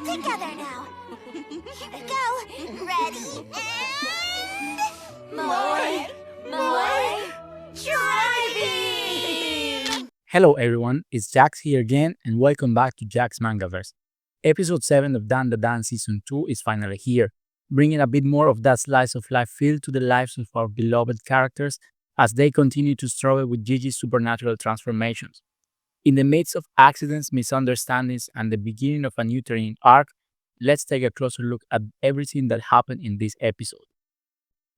all together now. Here we go. Ready? And... More driving! Hello everyone, it's Jax here again and welcome back to Jax Mangaverse. Episode 7 of Dandadan Season 2 is finally here, bringing a bit more of that slice of life feel to the lives of our beloved characters as they continue to struggle with Jiji's supernatural transformations. In the midst of accidents, misunderstandings, and the beginning of a new training arc, let's take a closer look at everything that happened in this episode.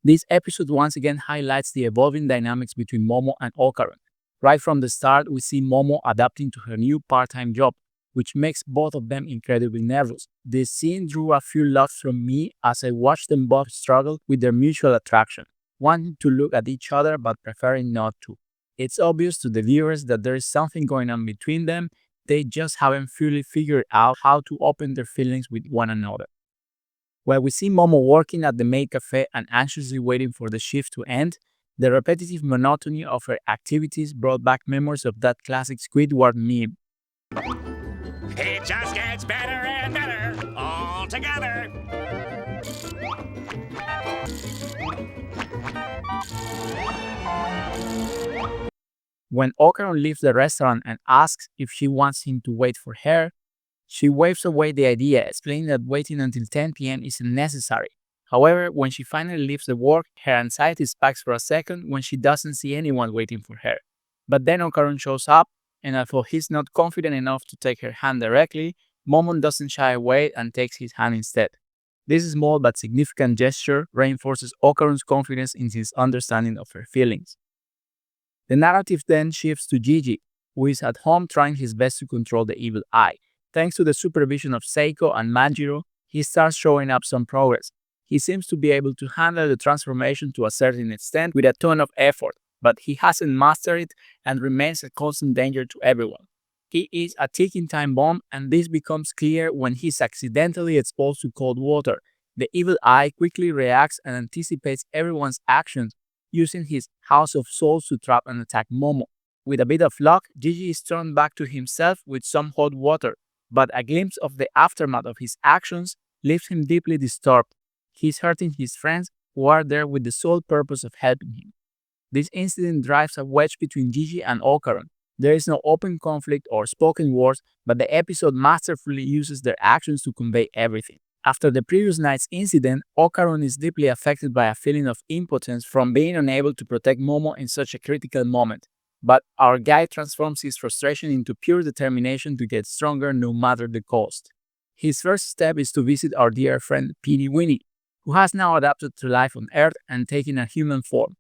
This episode once again highlights the evolving dynamics between Momo and Okarun. Right from the start, we see Momo adapting to her new part-time job, which makes both of them incredibly nervous. This scene drew a few laughs from me as I watched them both struggle with their mutual attraction, wanting to look at each other but preferring not to. It's obvious to the viewers that there is something going on between them, they just haven't fully figured out how to open their feelings with one another. While we see Momo working at the maid cafe and anxiously waiting for the shift to end, the repetitive monotony of her activities brought back memories of that classic Squidward meme. It just gets better and better all together. When Okarun leaves the restaurant and asks if she wants him to wait for her, she waves away the idea, explaining that waiting until 10 p.m. isn't necessary. However, when she finally leaves the work, her anxiety spikes for a second when she doesn't see anyone waiting for her. But then Okarun shows up, and although he's not confident enough to take her hand directly, Momo doesn't shy away and takes his hand instead. This small but significant gesture reinforces Okarun's confidence in his understanding of her feelings. The narrative then shifts to Jiji, who is at home trying his best to control the evil eye. Thanks to the supervision of Seiko and Manjiro, he starts showing up some progress. He seems to be able to handle the transformation to a certain extent with a ton of effort, but he hasn't mastered it and remains a constant danger to everyone. He is a ticking time bomb, and this becomes clear when he's accidentally exposed to cold water. The evil eye quickly reacts and anticipates everyone's actions, using his House of Souls to trap and attack Momo. With a bit of luck, Jiji is turned back to himself with some hot water, but a glimpse of the aftermath of his actions leaves him deeply disturbed. He's hurting his friends who are there with the sole purpose of helping him. This incident drives a wedge between Jiji and Okarun. There is no open conflict or spoken words, but the episode masterfully uses their actions to convey everything. After the previous night's incident, Okarun is deeply affected by a feeling of impotence from being unable to protect Momo in such a critical moment. But our guy transforms his frustration into pure determination to get stronger no matter the cost. His first step is to visit our dear friend Peeny Winnie, who has now adapted to life on Earth and taken a human form.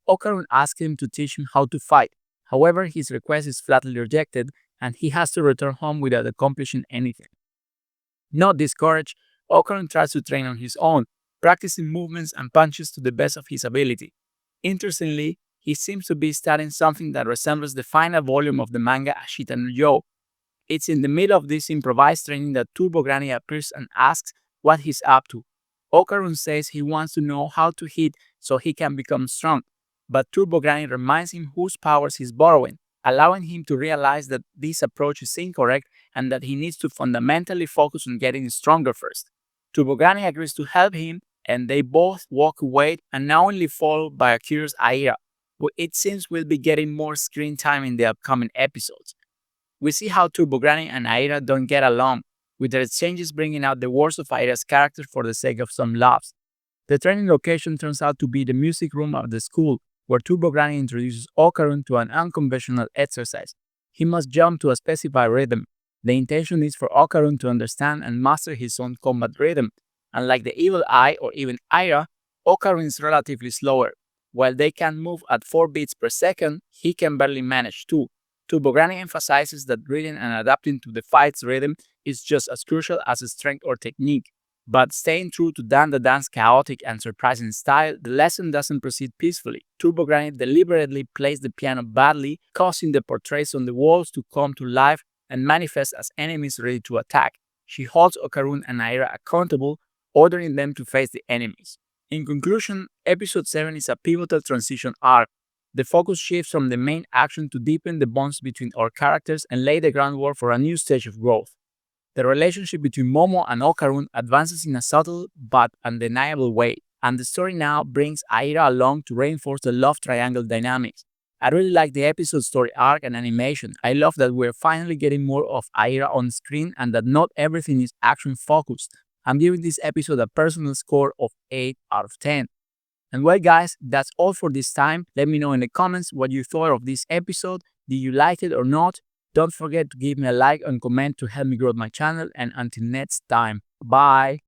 Okarun asks him to teach him how to fight. However, his request is flatly rejected and he has to return home without accomplishing anything. Not discouraged, Okarun tries to train on his own, practicing movements and punches to the best of his ability. Interestingly, he seems to be studying something that resembles the final volume of the manga Ashita no Yo. It's in the middle of this improvised training that Turbo Granny appears and asks what he's up to. Okarun says he wants to know how to hit so he can become strong, but Turbo Granny reminds him whose powers he's borrowing, allowing him to realize that this approach is incorrect and that he needs to fundamentally focus on getting stronger first. Turbo Granny agrees to help him, and they both walk away, unknowingly followed by a curious Aira, who it seems will be getting more screen time in the upcoming episodes. We see how Turbo Granny and Aira don't get along, with their exchanges bringing out the worst of Aira's character for the sake of some laughs. The training location turns out to be the music room of the school, where Turbo Granny introduces Okarun to an unconventional exercise. He must jump to a specified rhythm. The intention is for Okarun to understand and master his own combat rhythm. Unlike the Evil Eye or even Aira, Okarun is relatively slower. While they can move at 4 beats per second, he can barely manage 2. Turbo Granny emphasizes that reading and adapting to the fight's rhythm is just as crucial as strength or technique. But staying true to Dandadan's chaotic and surprising style, the lesson doesn't proceed peacefully. Turbo Granny deliberately plays the piano badly, causing the portraits on the walls to come to life and manifest as enemies ready to attack. She holds Okarun and Aira accountable, ordering them to face the enemies. In conclusion, Episode 7 is a pivotal transition arc. The focus shifts from the main action to deepen the bonds between our characters and lay the groundwork for a new stage of growth. The relationship between Momo and Okarun advances in a subtle but undeniable way, and the story now brings Aira along to reinforce the love triangle dynamics. I really like the episode story arc and animation. I love that we're finally getting more of Aira on screen and that not everything is action focused. I'm giving this episode a personal score of 8 out of 10. And well guys, that's all for this time. Let me know in the comments what you thought of this episode. Did you like it or not? Don't forget to give me a like and comment to help me grow my channel, and until next time, bye!